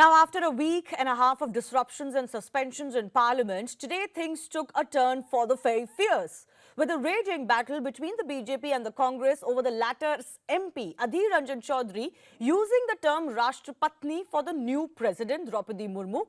Now, after a week and a half of disruptions and suspensions in Parliament, today things took a turn for the very fierce, with a raging battle between the BJP and the Congress over the latter's MP, Adhir Ranjan Choudhary, using the term Rashtrapatni for the new president, Draupadi Murmu,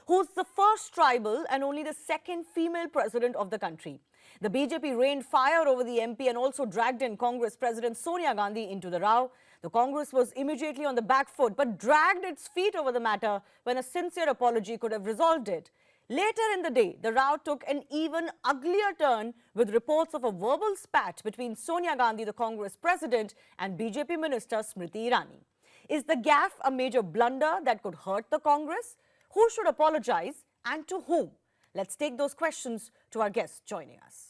who's the first tribal and only the second female president of the country. The BJP rained fire over the MP and also dragged in Congress President Sonia Gandhi into the row. The Congress was immediately on the back foot but dragged its feet over the matter when a sincere apology could have resolved it. Later in the day, the row took an even uglier turn with reports of a verbal spat between Sonia Gandhi, the Congress president, and BJP minister Smriti Irani. Is the gaffe a major blunder that could hurt the Congress? Who should apologize and to whom? Let's take those questions to our guests joining us.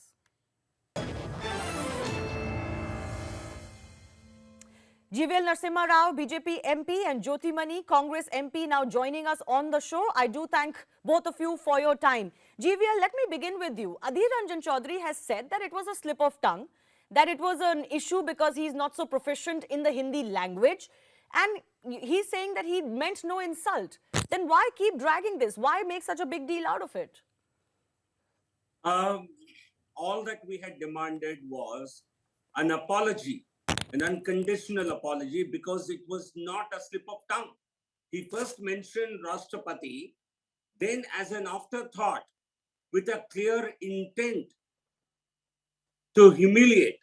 GVL Narasimha Rao, BJP MP, and Jyoti Mani, Congress MP, now joining us on the show. I do thank both of you for your time. GVL, let me begin with you. Adhir Ranjan Choudhary has said that it was a slip of tongue, that it was an issue because he's not so proficient in the Hindi language, and he's saying that he meant no insult. Then why keep dragging this? Why make such a big deal out of it? All that we had demanded was an apology, an unconditional apology, because it was not a slip of tongue. He first mentioned Rashtrapati, then as an afterthought, with a clear intent to humiliate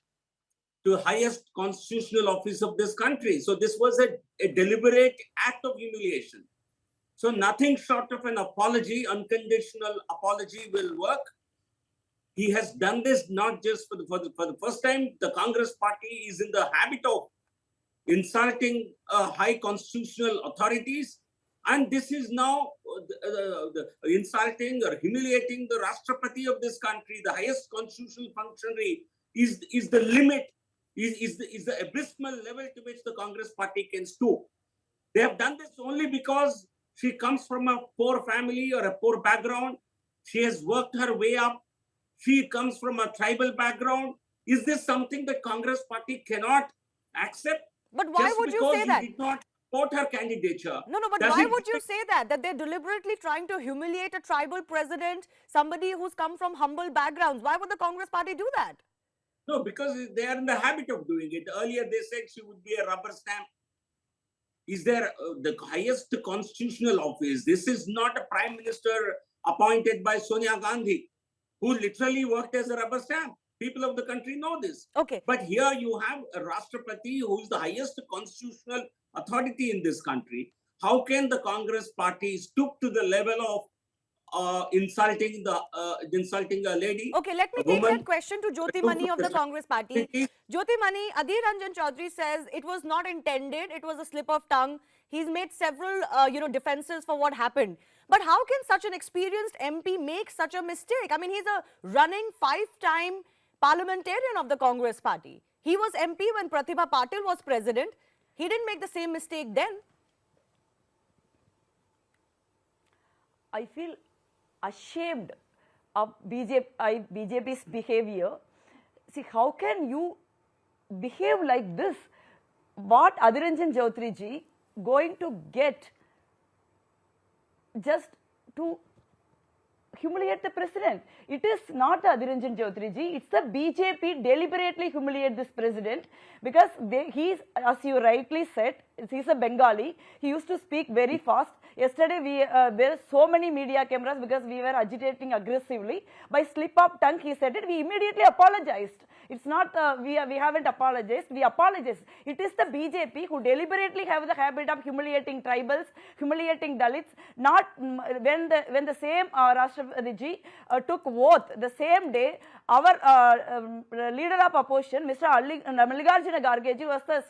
the highest constitutional office of this country. So this was a deliberate act of humiliation. So nothing short of an apology, unconditional apology, will work. He has done this not just for the first time. The Congress party is in the habit of insulting high constitutional authorities, and this is now insulting or humiliating the Rashtrapati of this country, the highest constitutional functionary. Is the limit, is the abysmal level to which the Congress party can stoop. They have done this only because she comes from a poor family or a poor background. She has worked her way up. She comes from a tribal background. Is this something that Congress party cannot accept? But why would you say that? He did not support her candidature. No, but why would you say that? That they're deliberately trying to humiliate a tribal president, somebody who's come from humble backgrounds. Why would the Congress party do that? No, because they are in the habit of doing it. Earlier they said she would be a rubber stamp. Is there the highest constitutional office? This is not a prime minister appointed by Sonia Gandhi, who literally worked as a rubber stamp. People of the country know this. Okay. But here you have a Rashtrapati who is the highest constitutional authority in this country. How can the Congress party stoop to the level of insulting a lady? Okay, let me take that question to Jyoti Mani of the Congress party. Jyoti Mani, Adhir Ranjan Choudhary says it was not intended, it was a slip of tongue. He's made several defenses for what happened. But how can such an experienced MP make such a mistake? I mean, he's a running 5-time parliamentarian of the Congress party. He was MP when Pratibha Patil was president. He didn't make the same mistake then. I feel ashamed of BJP's behavior. See, how can you behave like this? What Adhir Ranjan Choudhary ji going to get just to humiliate the president? It is not Adhir Ranjan Choudhary ji, it's the BJP deliberately humiliate this president because he's, as you rightly said, he's a Bengali. He used to speak very fast. Yesterday, there are so many media cameras because we were agitating aggressively. By slip of tongue, he said it. We immediately apologized. It's not, we haven't apologized. We apologized. It is the BJP who deliberately have the habit of humiliating tribals, humiliating Dalits. Not when the same Rashtrapati ji took oath the same day, our leader of opposition, Mr. Mallikarjuna Kharge ji, was the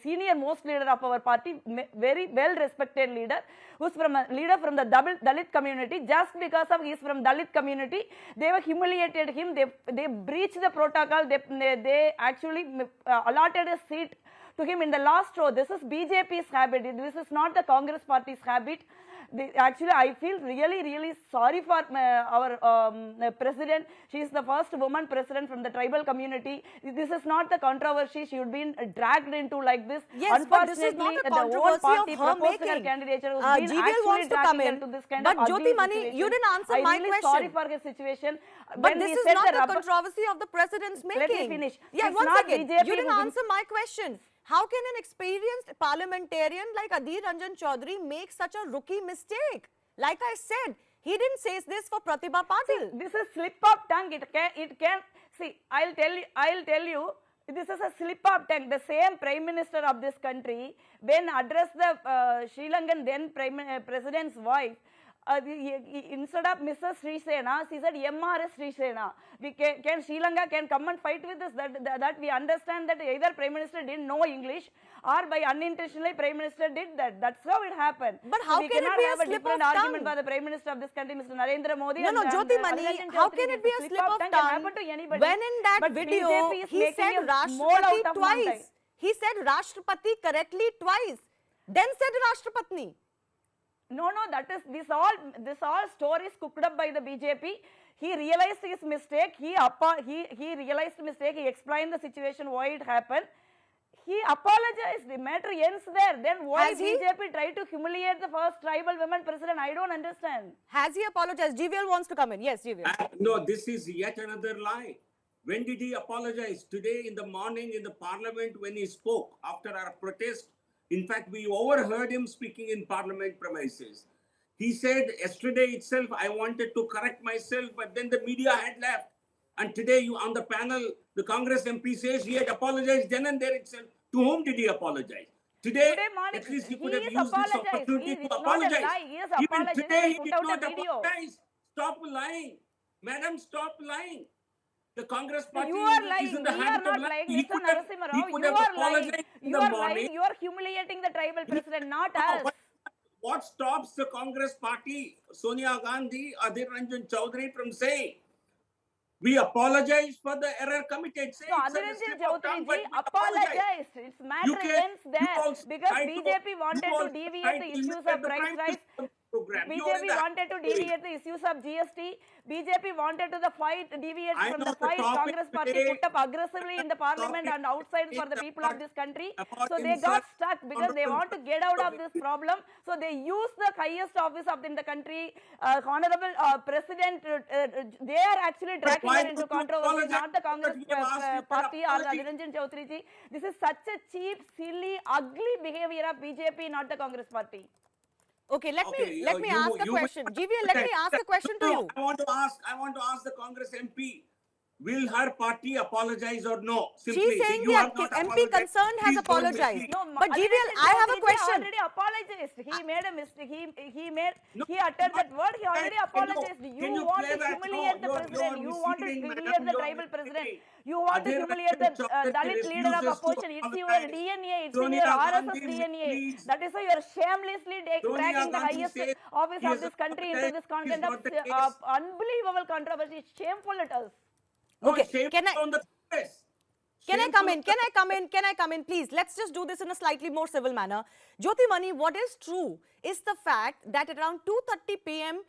senior most leader of our party, very well respected leader, who's from a leader from the Dalit community. Just because of he's from Dalit community, they were humiliated him. They breached the protocol. They actually allotted a seat to him in the last row. This is BJP's habit. This is not the Congress party's habit. Actually, I feel really sorry for our president. She is the first woman president from the tribal community. This is not the controversy she would be dragged into like this. Yes, but this is not a controversy of her making. GVL wants to come in, but Jyoti Mani, you didn't answer my really question. Sorry for his situation. But this is not the controversy of the president's making. Let me finish. Yeah, It's one not second. BJP You didn't who answer my question. How can an experienced parliamentarian like Adhir Ranjan Choudhary make such a rookie mistake? Like I said, he didn't say this for Pratibha Patil. This is slip of tongue. It can see. I'll tell you. This is a slip of tongue. The same Prime Minister of this country, when addressed the Sri Lankan then President's wife, instead of Mrs. Sri Sena, she said MRS Sri Sena. Can Sri Lanka can come and fight with us? That we understand that either Prime Minister didn't know English or by unintentionally Prime Minister did that. That's how it happened. But how so can it be a slip of different tongue? argument by the Prime Minister of this country, Mr. Narendra Modi. No, Jyoti Mani, how can it be a slip of tongue when in that video he said Rashtrapati twice? He said Rashtrapati correctly twice, then said Rashtrapatni. No, that is this all stories cooked up by the BJP. He realized his mistake. He realized the mistake. He explained the situation why it happened. He apologized. The matter ends there. Then why BJP tried to humiliate the first tribal women president? I don't understand. Has he apologized? GVL wants to come in. Yes, GVL. No, this is yet another lie. When did he apologize? Today in the morning in the parliament when he spoke after our protest. In fact, we overheard him speaking in parliament premises. He said yesterday itself, I wanted to correct myself, but then the media had left. And today you on the panel, the Congress MP says he had apologized then and there itself. To whom did he apologize? Today at least he could have used this opportunity to apologize. Even today he did not apologize. Stop lying. Madam, stop lying. The Congress party is in the hands of lying. He could have apologized in the morning. You are humiliating the tribal president, not us. What stops the Congress party, Sonia Gandhi, Adhir Ranjan Choudhary from saying, we apologize for the error committed. Say no, Adhir Ranjan Choudhary apologized. Its matter ends there because BJP wanted to deviate the issues of price rise. BJP wanted to deviate the issues of GST. BJP wanted to deviate from the fight Congress party put up aggressively in the parliament and outside for the people of this country. So they got stuck because they want to get out of this problem. So they used the highest office in the country, Honorable President. They are actually dragging it into controversy, not the Congress party or Adhir Ranjan Choudhary ji. This is such a cheap, silly, ugly behavior of BJP, not the Congress party. Okay, let me ask a question. GVL, let me ask a question to you. I want to ask the Congress MP, will her party apologize or no? Simply, she's saying the MP concerned has apologized. No, but GVL, I have a question. He already apologized. He made a mistake. He uttered that word. He already apologized. You want to humiliate the president. You want to humiliate the tribal president. You want to humiliate the Dalit leader of opposition. It's your DNA. It's in your RSS DNA. That is why you are shamelessly dragging the highest office of this country into this content of unbelievable controversy. It's shameful at us. Okay, can I come in? Can I come in, please? Let's just do this in a slightly more civil manner. Jyoti Mani, what is true is the fact that at around 2:30 p.m.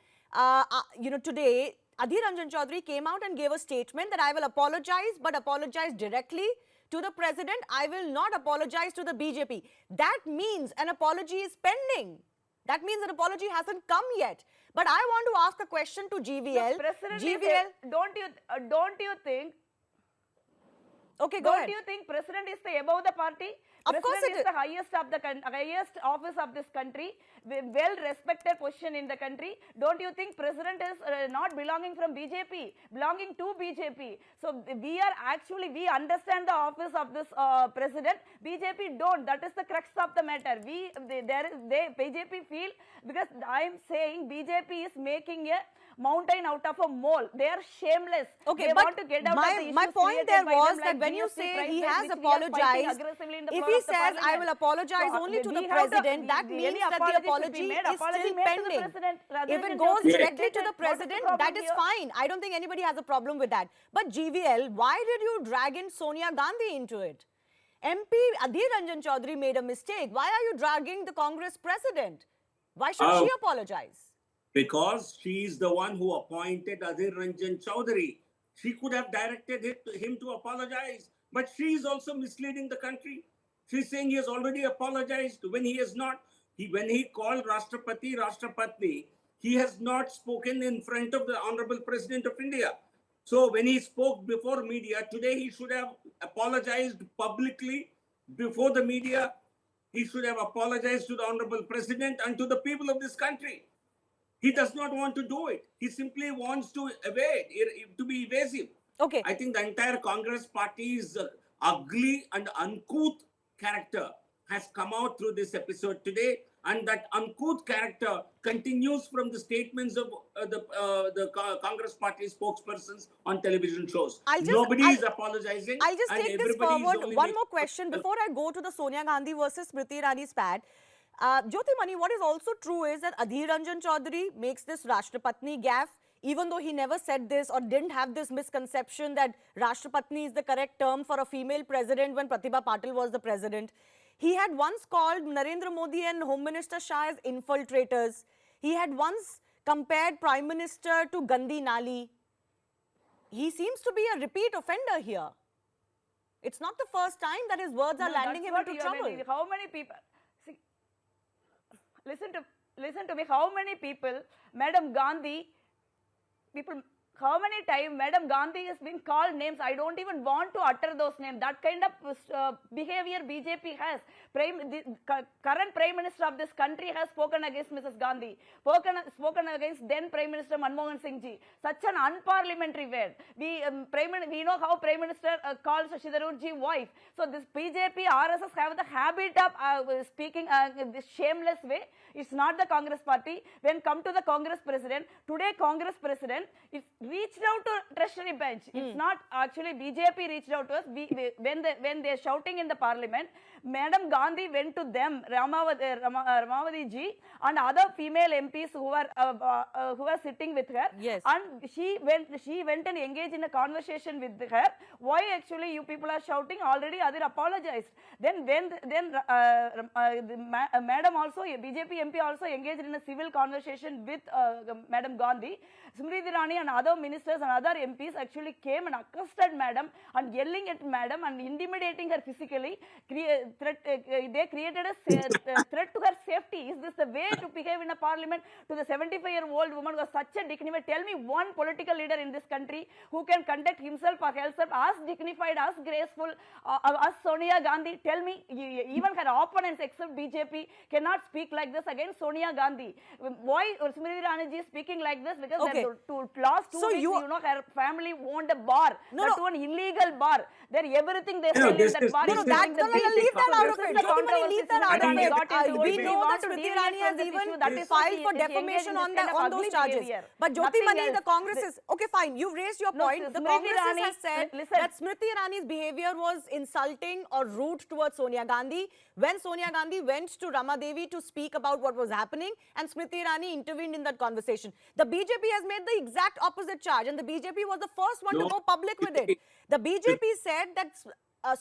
Today, Adhir Ranjan Choudhary came out and gave a statement that I will apologize, but apologize directly to the president. I will not apologize to the BJP. That means an apology is pending. That means an apology hasn't come yet. But I want to ask a question to GVL. GVL, don't you think? Okay, go ahead. Don't you think president is above the party? Of course it is. The highest office of this country, well respected position in the country. Don't you think president is not belonging from BJP, belonging to BJP? So we understand the office of this president. BJP don't. That is the crux of the matter. BJP feel, because I am saying BJP is making a mountain out of a mole. They are shameless. Okay, they but want to get out of the issues my point there was like that when you GST say he prices, has apologized, if he says I will apologize only to the president, that means that the apology is still pending. If it goes directly to the president, that is fine. I don't think anybody has a problem with that. But GVL, why did you drag in Sonia Gandhi into it? MP Adhir Ranjan Choudhary made a mistake. Why are you dragging the Congress president? Why should she apologize? Because she is the one who appointed Adhir Ranjan Choudhary. She could have directed him to apologize, but she is also misleading the country. She's saying he has already apologized when he has not. When he called Rashtrapati, Rashtrapatni, he has not spoken in front of the Honorable President of India. So when he spoke before media, today he should have apologized publicly before the media. He should have apologized to the Honorable President and to the people of this country. He does not want to do it. He simply wants to evade, to be evasive. Okay. I think the entire Congress party's ugly and uncouth character has come out through this episode today, and that uncouth character continues from the statements of the Congress party spokespersons on television shows. Nobody is apologizing. I'll just and take this everybody is forward. only One making- more question before I go to the Sonia Gandhi versus Smriti Irani spat. Jyotimani, what is also true is that Adhir Ranjan Choudhary makes this Rashtrapatni gaffe, even though he never said this or didn't have this misconception that Rashtrapatni is the correct term for a female president when Pratibha Patil was the president. He had once called Narendra Modi and Home Minister Shah as infiltrators. He had once compared Prime Minister to Gandhi Nali. He seems to be a repeat offender here. It's not the first time that his words are landing him into trouble. How many people? See, listen to me. How many people, Madam Gandhi, how many times Madam Gandhi has been called names? I don't even want to utter those names. That kind of behavior BJP has. The current Prime Minister of this country has spoken against Mrs. Gandhi, spoken against then Prime Minister Manmohan Singh ji. Such an unparliamentary word. We know how Prime Minister calls Shidharur ji wife. So this BJP, RSS have the habit of speaking this shameless way. It's not the Congress party. When come to the Congress president, today Congress president is reached out to Treasury bench. It's not actually BJP reached out to us. When they're shouting in the parliament, Madam Gandhi went to them, Ramavati ji, and other female MPs who were sitting with her. Yes. And she went and engaged in a conversation with her. Why actually you people are shouting? Already Adhir apologized. Then Madam also, BJP MP also engaged in a civil conversation with Madam Gandhi. Smriti Irani and other ministers and other MPs actually came and accosted Madam and yelling at Madam and intimidating her physically. They created a threat to her safety. Is this the way to behave in a parliament to the 75-year-old woman who was such a dignified? Tell me one political leader in this country who can conduct himself or herself as dignified, as graceful as Sonia Gandhi. Tell me, even her opponents except BJP cannot speak like this against Sonia Gandhi. Why Smriti Irani ji is speaking like this? Because to last 2 weeks, her family owned a bar. That one illegal bar. Everything they sell in that bar. Leave that out of it. Leave that out of it. We know that Smriti Irani has even filed for defamation on those charges. But Jyotimani, the Congress is okay. Fine, you've raised your point. The Congress has said that Smriti Irani's behavior was insulting or rude towards Sonia Gandhi when Sonia Gandhi went to Rama Devi to speak about what was happening, and Smriti Irani intervened in that conversation. The BJP has made the exact opposite charge, and the BJP was the first one to go public with it. The BJP said that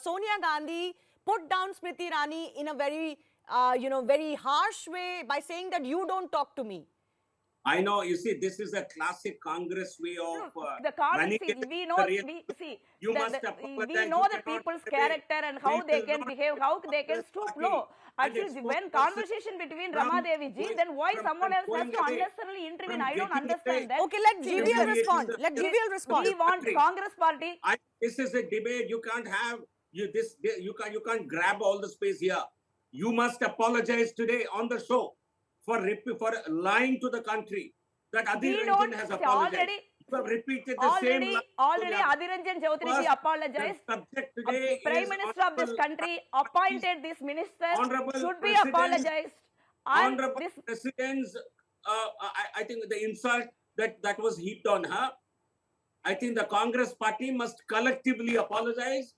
Sonia Gandhi put down Smriti Irani in a very, very harsh way by saying that you don't talk to me. I know. You see, this is a classic Congress way of running. We know the people's character and how they can behave, how they can stoop low. Actually, when conversation between Rama Devi ji, then why someone else has to unnecessarily intervene? I don't understand that. Okay, let GVL respond. Let GVL respond. We want Congress party. This is a debate. You can't have you can't grab all the space here. You must apologize today on the show for lying to the country that Adhir Ranjan has apologized. You have repeated the same lie. Already Adhir Ranjan Choudhary apologized. Prime Minister of this country appointed this minister should be apologized. Honorable President's, I think the insult that was heaped on her, I think the Congress party must collectively apologize.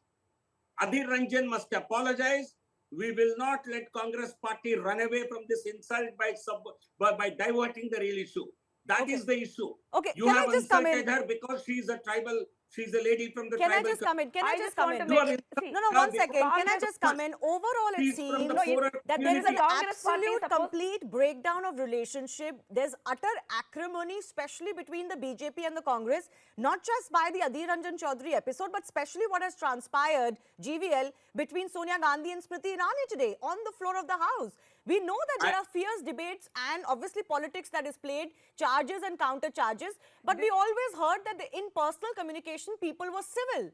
Adhir Ranjan must apologize. We will not let Congress party run away from this insult by diverting the real issue. That is the issue. Okay, You have insulted her because she is a tribal She's a lady from the Can I tribal just come in? Can I I just just come want in? to You are make in- see, No, no, one Gandhi. second. Can I Congress- just come in? Overall, it She's from seems the poorer that there is community. an Congress party absolute supposed- complete breakdown of relationship. There's utter acrimony, especially between the BJP and the Congress, not just by the Adhir Ranjan Choudhary episode, but especially what has transpired, GVL, between Sonia Gandhi and Smriti Irani today on the floor of the House. We know that there I- are fierce debates and obviously politics that is played, charges and counter charges, but we always heard that in personal communication, people were civil.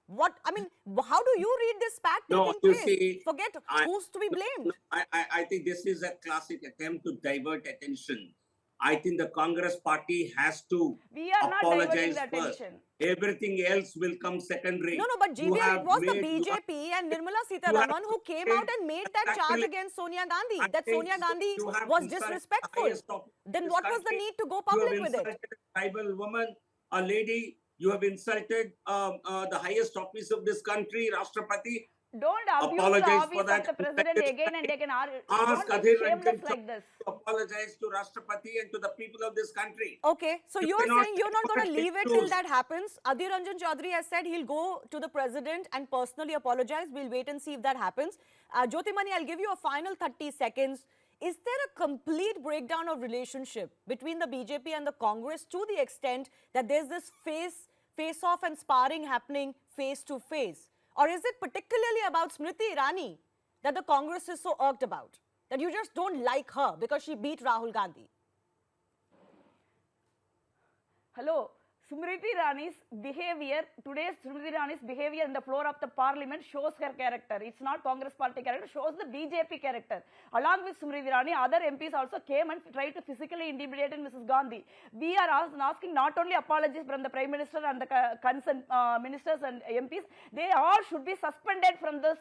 What, I mean, how do you read this pact No, taking you place? see, Forget I- who's to be blamed. No, I think this is a classic attempt to divert attention. I think the Congress party has to We are not diverting apologize the first. attention. Everything else will come secondary. No, no, but You GVL, it have was the made- you have- BJP and Nirmala you Sitharaman have who came made- out and made that charge actually- against Sonia Gandhi, I that think Sonia Gandhi you have was insulted the disrespectful. highest office of Then this what was the country. need to go You have public with insulted it? a tribal woman, a lady. You have insulted the highest office of this country, Rashtrapati. Don't abuse the Apologize office for of that. the president again and again. Ask Don't be Adhir shameless Ranjan like this. to apologize to Rashtrapati and to the people of this country. Okay, so You you're cannot saying you're not going to take leave it till issues. that happens. Adhir Ranjan Choudhary has said he'll go to the president and personally apologize. We'll wait and see if that happens. Jyotimani, I'll give you a final 30 seconds. Is there a complete breakdown of relationship between the BJP and the Congress to the extent that there's this face-off and sparring happening face to face? Or is it particularly about Smriti Irani that the Congress is so irked about? That you just don't like her because she beat Rahul Gandhi? Hello. Smriti Irani's behavior, today's Smriti Irani's behavior in the floor of the parliament shows her character. It's not Congress party character, shows the BJP character. Along with Smriti Irani, other MPs also came and tried to physically intimidate Mrs. Gandhi. We are asking not only apologies from the Prime Minister and the concerned ministers and MPs, they all should be suspended from this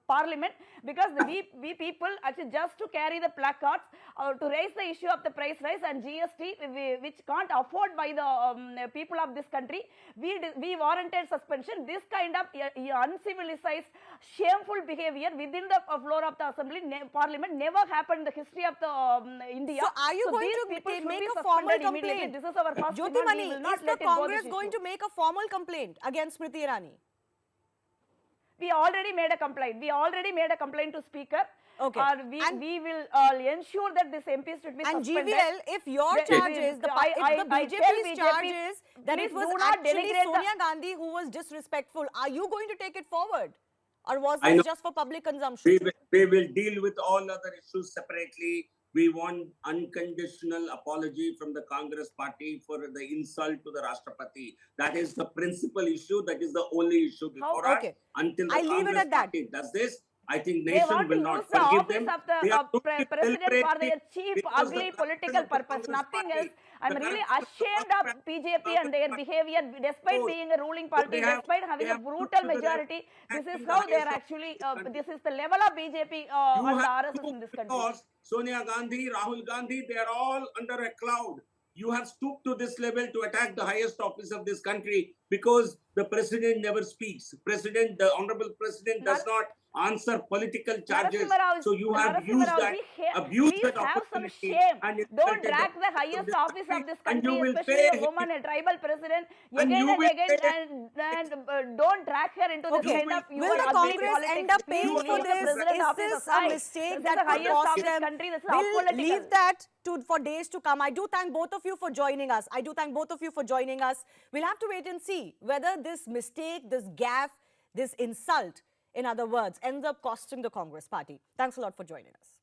parliament because we people actually just to carry the placards to raise the issue of the price rise and GST, which can't afford by the people of this country, we warranted suspension. This kind of uncivilized, shameful behavior within the floor of the assembly parliament never happened in the history of the India. So are you going these to people should make be a formal suspended immediately. complaint? This is our first demand. We Jyotimani, will not is the let it go Congress this going issue. to make a formal complaint against Smriti Irani? We already made a complaint. We already made a complaint to Speaker. Okay. We will ensure that this MPs should be And suspended. GVL, if your The- charge the- is, the, I- if the I tell BJP's BJP, charge is that it please was do not actually denigrate the- Sonia Gandhi who was disrespectful, are you going to take it forward? Or was I this know. just for public consumption? We will deal with all other issues separately. We want unconditional apology from the Congress party for the insult to the Rashtrapati. That is the principal issue. That is the only issue before us. Okay. Until the I leave it Congress at that. party does this, I think They nation want to will not use the forgive office them. of the They are looking president for deliberately their cheap, because the ugly corruption political of the purpose. Congress Nothing party, else. I'm the really corruption of the ashamed of Congress BJP and their behavior, despite So, being a ruling party, they have- despite having they a have brutal put to the majority. left This is and how the they are highest actually. of This is the level of BJP You and the have RSS to, in this country. because Sonia Gandhi, Rahul Gandhi, they are all under a cloud. You have stooped to this level to attack the highest office of this country because the president never speaks. The honorable president does not answer political charges. Narasimha Rao, So you have Narasimha used Rao that, ji, abused please that have some opportunity. shame. And Don't insulted drag the of highest this office of this and you country, will especially a pay woman, a tribal president, And again you and will again, pay and don't drag her into this Okay. kind of Will your the ugly Congress politics. end up Please paying leave for the this? president Is office this a aside. mistake This is that the could highest cost office them? country. This is We'll apolitical. leave that for days to come. I do thank both of you for joining us. I do thank both of you for joining us. We'll have to wait and see whether this mistake, this gaffe, this insult, in other words, ends up costing the Congress party. Thanks a lot for joining us.